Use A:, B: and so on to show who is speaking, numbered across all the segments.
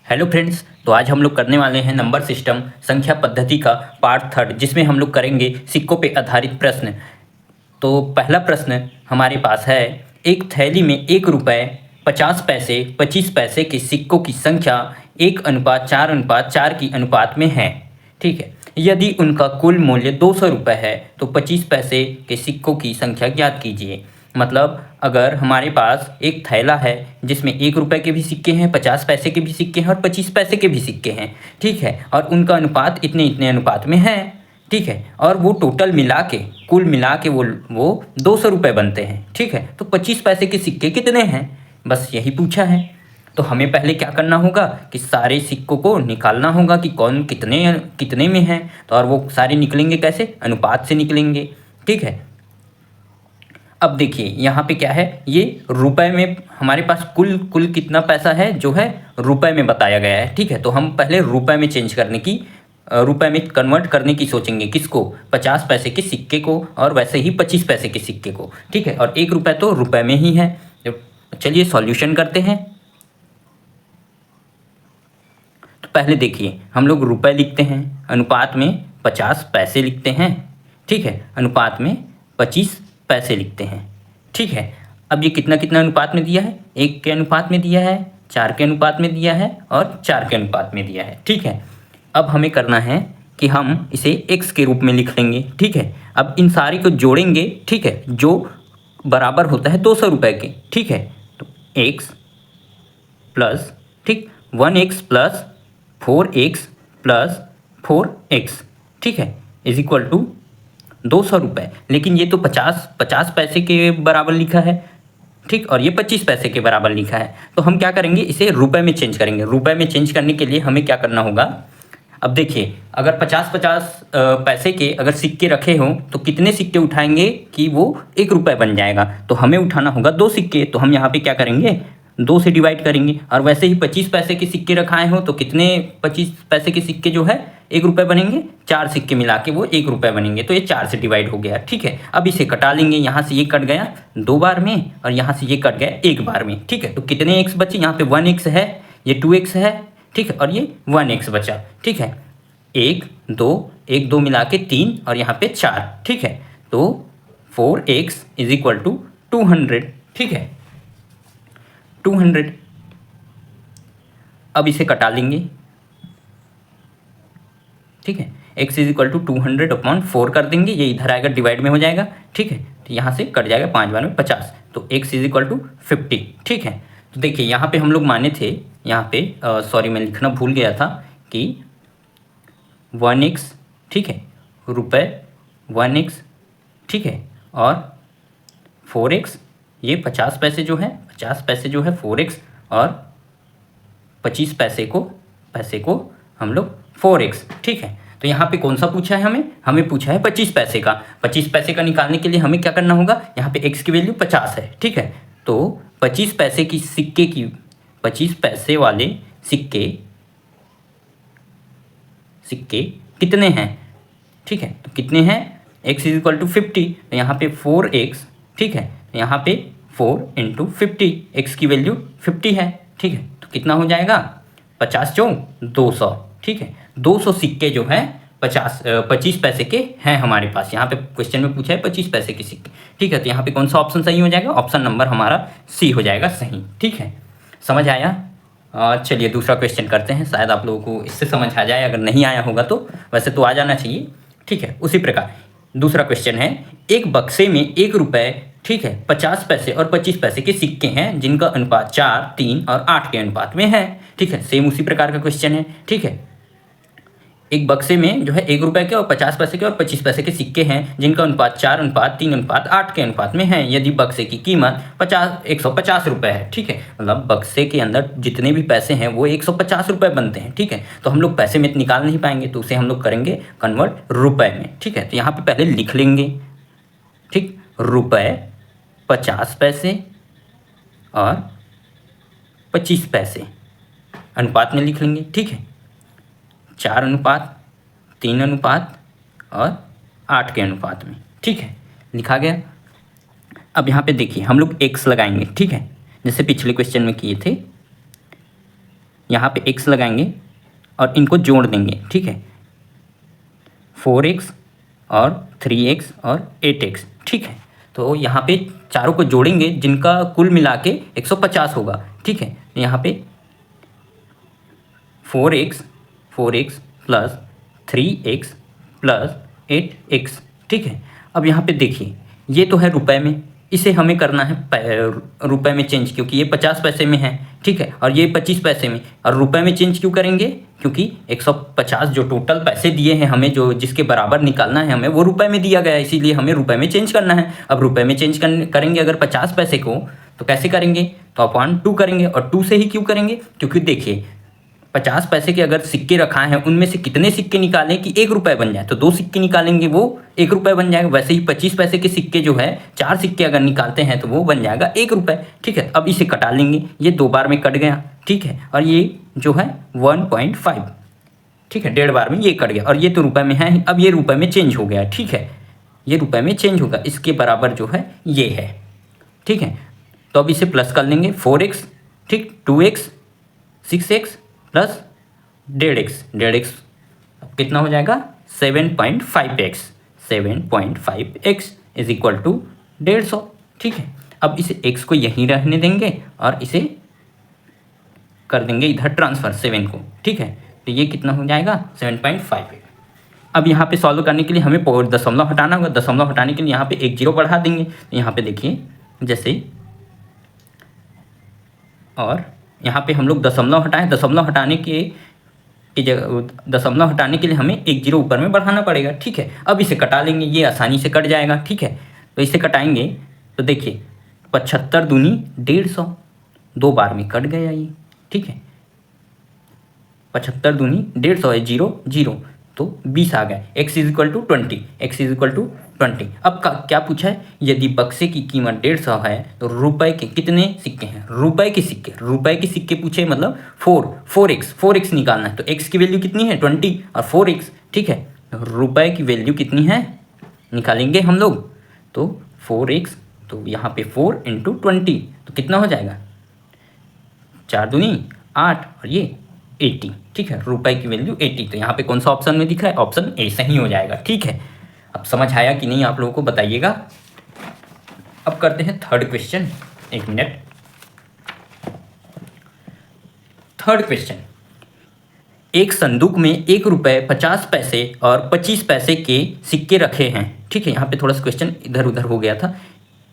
A: Hello friends, तो आज हम लोग करने वाले हैं नंबर सिस्टम संख्या पद्धति का पार्ट थर्ड, जिसमें हम लोग करेंगे सिक्कों पे आधारित प्रश्न। तो पहला प्रश्न हमारे पास है, एक थैली में 1 रुपये 50 पैसे 25 पैसे के सिक्कों की संख्या 1:4:4 की अनुपात में है। ठीक है, यदि उनका कुल मूल्य 200 रुपये है तो 25 पैसे के सिक्कों की संख्या ज्ञात कीजिए। मतलब अगर हमारे पास एक थैला है जिसमें 1 रुपये के भी सिक्के हैं, 50 पैसे के भी सिक्के हैं और 25 पैसे के भी सिक्के हैं। ठीक है, और उनका अनुपात इतने इतने अनुपात में है। ठीक है, और वो टोटल मिला के कुल मिला के वो 200 रुपये बनते हैं। ठीक है, तो 25 पैसे के सिक्के कितने हैं, बस यही पूछा है। तो हमें पहले क्या करना होगा कि सारे सिक्कों को निकालना होगा कि कौन कितने कितने में है। तो और वो सारे निकलेंगे कैसे, अनुपात से निकलेंगे। ठीक है, अब देखिए यहाँ पे क्या है, ये रुपए में हमारे पास कुल कितना पैसा है जो है रुपए में बताया गया है। ठीक है, तो हम पहले रुपए में चेंज करने की रुपए में कन्वर्ट करने की सोचेंगे। किसको, 50 पैसे के सिक्के को, और वैसे ही 25 पैसे के सिक्के को। ठीक है, और 1 रुपये तो रुपए में ही है। चलिए सॉल्यूशन करते हैं। तो पहले देखिए हम लोग रुपए लिखते हैं, अनुपात में 50 पैसे लिखते हैं। ठीक है, अनुपात में 25 पैसे लिखते हैं। ठीक है, अब ये कितना कितना अनुपात में दिया है, 1 के अनुपात में दिया है, 4 के अनुपात में दिया है और 4 के अनुपात में दिया है। ठीक है, अब हमें करना है कि हम इसे x के रूप में लिख लेंगे। ठीक है, अब इन सारे को जोड़ेंगे। ठीक है, जो बराबर होता है 200 रुपये के। ठीक है, तो x प्लस, ठीक, 1x plus 4x plus 4x, ठीक है, इज इक्वल टू 200 रुपये। लेकिन ये तो 50 पैसे के बराबर लिखा है। ठीक, और ये 25 पैसे के बराबर लिखा है। तो हम क्या करेंगे, इसे रुपए में चेंज करेंगे। रुपए में चेंज करने के लिए हमें क्या करना होगा, अब देखिए अगर 50 पैसे के अगर सिक्के रखे हों तो कितने सिक्के उठाएंगे कि वो 1 रुपये बन जाएगा। तो हमें उठाना होगा 2 सिक्के। तो हम यहाँ पे क्या करेंगे, 2 से डिवाइड करेंगे। और वैसे ही 25 पैसे के सिक्के रखाए हों तो कितने 25 पैसे के सिक्के जो है 1 रुपये बनेंगे, 4 सिक्के मिला के वो 1 रुपये बनेंगे। तो ये 4 से डिवाइड हो गया। ठीक है, अब इसे कटा लेंगे। यहाँ से ये कट गया 2 बार में और यहाँ से ये कट गया 1 बार में। ठीक है, तो कितने x बचे, यहाँ पे 1x है, ये 2x है। ठीक है, और ये 1x बचा। ठीक है, 1 2 1 2 मिला के 3 और यहाँ पे 4। ठीक है, तो 4x इज इक्वल टू 200। ठीक है, 200। अब इसे कटा लेंगे। ठीक है, x इज इक्वल टू 200/4 कर देंगे, ये इधर आएगा डिवाइड में हो जाएगा। ठीक है, तो यहाँ से कट जाएगा 5 बार में 50, तो x इज इक्वल टू 50। ठीक है, तो देखिए यहाँ पे हम लोग माने थे, यहाँ पे सॉरी मैं लिखना भूल गया था कि 1x, ठीक है, रुपये 1x, ठीक है, और 4x, ये 50 पैसे जो है 50 पैसे जो है 4x, और 25 पैसे को हम लोग 4x। ठीक है, तो यहाँ पे कौन सा पूछा है, हमें पूछा है 25 पैसे का। 25 पैसे का निकालने के लिए हमें क्या करना होगा, यहाँ पे x की वैल्यू 50 है। ठीक है, तो 25 पैसे की सिक्के की 25 पैसे वाले सिक्के कितने हैं। ठीक है, तो कितने हैं, x इज इक्वल टू 50, तो यहाँ पे 4x। ठीक है, तो यहाँ पे 4 × 50, x की वैल्यू 50 है। ठीक है, तो कितना हो जाएगा, 50 × 200। ठीक है, 200 सिक्के जो हैं 25 पैसे के हैं हमारे पास। यहाँ पे क्वेश्चन में पूछा है 25 पैसे के सिक्के। ठीक है, तो यहाँ पे कौन सा ऑप्शन सही हो जाएगा, ऑप्शन नंबर हमारा सी हो जाएगा सही। ठीक है, समझ आया। चलिए दूसरा क्वेश्चन करते हैं, शायद आप लोगों को इससे समझ आ जाए। अगर नहीं आया होगा तो वैसे तो आ जाना चाहिए। ठीक है, उसी प्रकार दूसरा क्वेश्चन है, एक बक्से में 1 रुपये, ठीक है, 50 पैसे और 25 पैसे के सिक्के हैं जिनका अनुपात 4, 3 और 8 के अनुपात में है। ठीक है, सेम उसी प्रकार का क्वेश्चन है। ठीक है, एक बक्से में जो है 1 रुपये के और 50 पैसे के और 25 पैसे के सिक्के हैं जिनका अनुपात 4, 3, 8 के अनुपात में है। यदि बक्से की कीमत 150 रुपये है। ठीक है, मतलब बक्से के अंदर जितने भी पैसे हैं वो 150 रुपये बनते हैं। ठीक है, तो हम लोग पैसे में निकाल नहीं पाएंगे, तो उसे हम लोग करेंगे कन्वर्ट रुपये में। ठीक है, तो यहाँ पे पहले लिख लेंगे, ठीक, रुपये 50 पैसे और 25 पैसे अनुपात में लिख लेंगे। ठीक है, 4 अनुपात 3 अनुपात और 8 के अनुपात में। ठीक है, लिखा गया। अब यहाँ पे देखिए हम लोग x लगाएंगे। ठीक है, जैसे पिछले क्वेश्चन में किए थे, यहाँ पे x लगाएंगे और इनको जोड़ देंगे, ठीक है, 4x और 3x और 8x, ठीक है। तो यहाँ पे चारों को जोड़ेंगे जिनका कुल मिला के 150 होगा, ठीक है। यहाँ पे 4x plus 3x plus 8x, ठीक है। अब यहाँ पे देखिए ये तो है रुपए में, इसे हमें करना है रुपए में चेंज, क्योंकि ये 50 पैसे में है, ठीक है, और ये 25 पैसे में। और रुपए में चेंज क्यों करेंगे? क्योंकि 150 जो टोटल पैसे दिए हैं हमें, जो जिसके बराबर निकालना है हमें, वो रुपए में दिया गया है, इसीलिए हमें रुपए में चेंज करना है। अब रुपए में चेंज करेंगे अगर 50 पैसे को, तो कैसे करेंगे? तो अपॉन 2 करेंगे। और 2 से ही क्यों करेंगे? क्योंकि देखिए 50 पैसे के अगर सिक्के रखा है, उनमें से कितने सिक्के निकालें कि 1 रुपये बन जाए, तो 2 सिक्के निकालेंगे, वो 1 रुपये बन जाएगा। वैसे ही 25 पैसे के सिक्के जो है, 4 सिक्के अगर निकालते हैं तो वो बन जाएगा 1 रुपये, ठीक है। अब इसे कटा लेंगे, ये 2 बार में कट गया, ठीक है, और ये जो है 1.5, ठीक है, 1.5 बार में ये कट गया, और ये तो रुपये में है। अब ये रुपये में चेंज हो गया, ठीक है, ये रुपये में चेंज होगा, इसके बराबर जो है ये है, ठीक है। तो अब इसे प्लस कर लेंगे, 4x, ठीक, 2x, 6x प्लस 1.5x, अब कितना हो जाएगा? 7.5x, 7.5x is equal to 150, ठीक है। अब इसे x को यहीं रहने देंगे और इसे कर देंगे इधर ट्रांसफर 7 को, ठीक है। तो ये कितना हो जाएगा? 7.5। अब यहाँ पे सॉल्व करने के लिए हमें दशमलव हटाना होगा। दशमलव हटाने के लिए यहाँ पे 1 0 बढ़ा देंगे। तो यहाँ पे देखिए जैसे, और यहाँ पे हम लोग दशमलव हटाएं, दशमलव हटाने दशमलव हटाने के लिए हमें 1 0 ऊपर में बढ़ाना पड़ेगा, ठीक है। अब इसे कटा लेंगे, ये आसानी से कट जाएगा, ठीक है। तो इसे कटाएंगे तो देखिए 75 दूनी 150, 2 बार में कट गया ये, ठीक है। 75 दूनी 150 है, 0 0, तो 20 आ गया। x is equal to 20, x is equal to 20। अब क्या पूछा है? यदि बक्से की कीमत 150 है तो रुपए के कितने सिक्के हैं? रुपए के सिक्के पूछे, मतलब 4x निकालना है। तो x की वैल्यू कितनी है? 20 और 4x, ठीक है। रुपए की वैल्यू कितनी है निकालेंगे हम लोग, तो 4x, तो यहाँ पे 4 इंटू 20, तो कितना हो जाएगा? 4 दूनी 8 और ये 80, ठीक है। रुपए की वैल्यू 80। तो यहाँ पे कौन सा ऑप्शन में दिख रहा है? ऑप्शन ए सही हो जाएगा, ठीक है। अब समझ आया कि नहीं आप लोगों को बताइएगा। अब करते हैं third question, 1 minute. Third question, एक संदूक में 1 रुपये 50 पैसे और 25 पैसे के सिक्के रखे हैं, ठीक है। यहाँ पे थोड़ा सा क्वेश्चन इधर उधर हो गया था।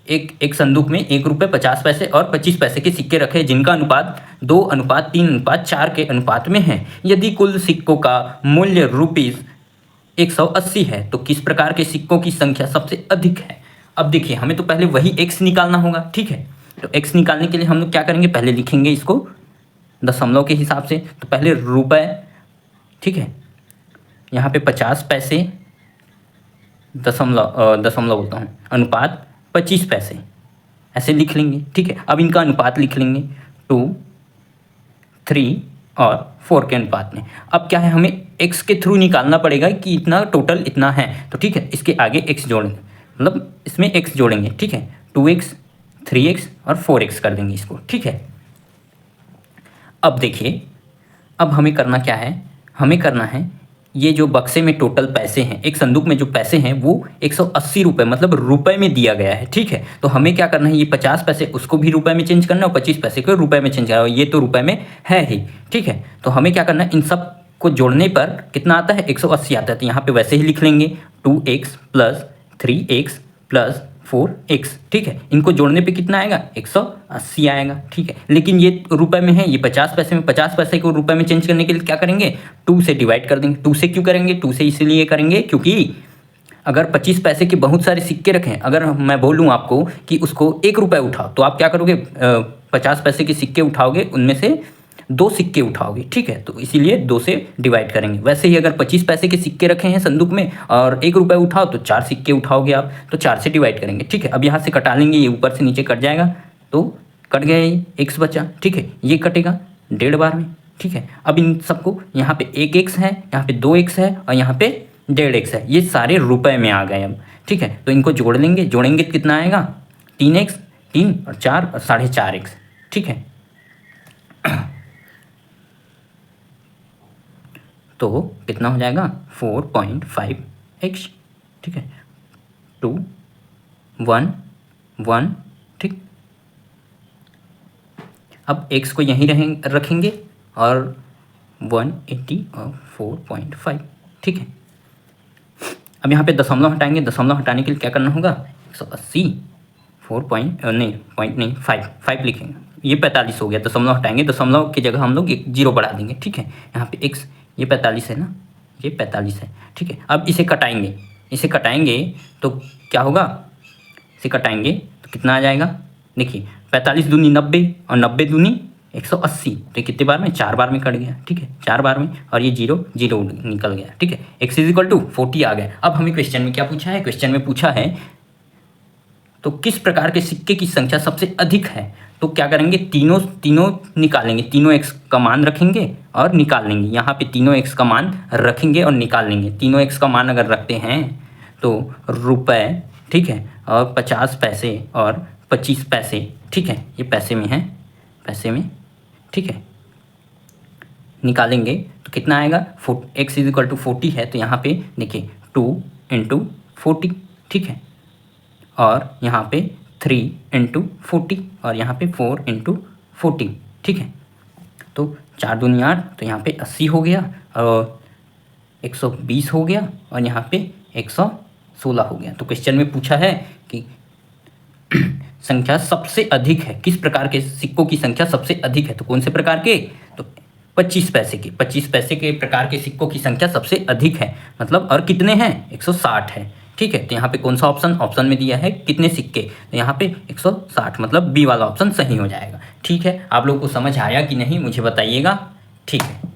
A: एक संदूक में 1 रुपये 50 पैसे और 25 पैसे के सिक्के रखे, जिनका अनुपात 2:3:4 के अनुपात में है। यदि कुल सिक्कों का मूल्य ₹180 है तो किस प्रकार के सिक्कों की संख्या सबसे अधिक है? अब देखिए हमें तो पहले वही x निकालना होगा, ठीक है। तो x निकालने के लिए हम लोग क्या करेंगे? पहले लिखेंगे इसको दशमलव के हिसाब से। तो पहले रुपये, ठीक है, यहाँ पे 50 पैसे, दशमलव बोलता हूँ, अनुपात 25 पैसे, ऐसे लिख लेंगे, ठीक है। अब इनका अनुपात लिख लेंगे 2, 3 और 4 के अनुपात में। अब क्या है, हमें x के थ्रू निकालना पड़ेगा कि इतना टोटल इतना है, तो ठीक है, इसके आगे x जोड़ेंगे, मतलब इसमें x जोड़ेंगे, ठीक है। 2x, 3x और 4x कर देंगे इसको, ठीक है। अब देखिए, अब हमें करना क्या है? हमें करना है ये जो बक्से में टोटल पैसे हैं, एक संदूक में जो पैसे हैं वो 180 रुपये, मतलब रुपए में दिया गया है, ठीक है। तो हमें क्या करना है? ये 50 पैसे उसको भी रुपए में चेंज करना है और 25 पैसे को रुपए में चेंज करना है। ये तो रुपए में है ही, ठीक है। तो हमें क्या करना है? इन सब को जोड़ने पर कितना आता है? 180 आता है। तो यहाँ पे वैसे ही लिख लेंगे 2x plus 3x plus 4x, ठीक है। इनको जोड़ने पे कितना आएगा? 180 आएगा, ठीक है। लेकिन ये रुपए में है, ये 50 पैसे में, 50 पैसे को रुपए में चेंज करने के लिए क्या करेंगे? 2 से डिवाइड कर देंगे। 2 से क्यों करेंगे? 2 से इसलिए करेंगे क्योंकि अगर 25 पैसे के बहुत सारे सिक्के रखें, अगर मैं बोलूँ आपको कि उसको 1 रुपये उठाओ, तो आप क्या करोगे? 50 पैसे के सिक्के उठाओगे, उनमें से 2 सिक्के उठाओगे, ठीक है। तो इसीलिए 2 से डिवाइड करेंगे। वैसे ही अगर 25 पैसे के सिक्के रखे हैं संदूक में और 1 रुपये उठाओ, तो 4 सिक्के उठाओगे आप, तो 4 से डिवाइड करेंगे, ठीक है। अब यहाँ से कटा लेंगे, ये ऊपर से नीचे कट जाएगा, तो कट गया, ये x बचा, ठीक है। ये कटेगा 1.5 बार में, ठीक है। अब इन सबको, यहाँ पे 1x है, यहाँ पे 2x है और यहाँ पे 1.5x है, ये सारे रुपए में आ गए अब, ठीक है। तो इनको जोड़ लेंगे, जोड़ेंगे तो कितना आएगा? 3x, 3 और 4 और 4.5x, ठीक है। तो कितना हो जाएगा 4.5x, ठीक है, 2 1 1, ठीक। अब x को यहीं रखेंगे और 180 और 4.5, ठीक है। अब यहाँ पे दशमलव हटाएंगे, दशमलव हटाने के लिए क्या करना होगा 180 5 लिखेंगे, ये 45 हो गया। दशमलव हटाएंगे, दशमलव की जगह हम लोग एक 0 बढ़ा देंगे, ठीक है। यहाँ पे x ये 45 है ना, ये 45 है, ठीक है। अब इसे कटाएंगे, इसे कटाएंगे तो क्या होगा, इसे कटाएंगे तो कितना आ जाएगा, देखिए 45 दूनी 90 और 90 दूनी 180, तो कितने बार में 4 बार में कट गया, ठीक है, 4 बार में, और ये 0 0 निकल गया, ठीक है। x = 40 आ गया। अब हमें क्वेश्चन में क्या पूछा है, क्वेश्चन में पूछा है तो किस प्रकार के सिक्के की संख्या सबसे अधिक है। तो क्या करेंगे, तीनों निकालेंगे, तीनों x का मान रखेंगे और निकाल लेंगे। यहाँ पे तीनों x का मान रखेंगे और निकाल लेंगे। तीनों x का मान अगर रखते हैं तो रुपए, ठीक है, और 50 पैसे और 25 पैसे, ठीक है, ये पैसे में है, पैसे में, ठीक है, निकालेंगे तो कितना आएगा, x = 40 है तो यहाँ पे देखिए 2 × 40, ठीक है, और यहाँ पे 3 × 40 और यहाँ पे 4 × 40, ठीक है। तो 4 दूनी 8, तो यहाँ पे 80 हो गया और 120 हो गया और यहाँ पे 116 हो गया। तो क्वेश्चन में पूछा है कि संख्या सबसे अधिक है, किस प्रकार के सिक्कों की संख्या सबसे अधिक है। तो कौन से प्रकार के, तो 25 पैसे के, 25 पैसे के प्रकार के सिक्कों की संख्या सबसे अधिक है, मतलब, और कितने हैं 160 है, ठीक है। तो यहाँ पे कौन सा ऑप्शन में दिया है कितने सिक्के, तो यहाँ पे 160, मतलब बी वाला ऑप्शन सही हो जाएगा, ठीक है। आप लोग को समझ आया कि नहीं मुझे बताइएगा, ठीक है।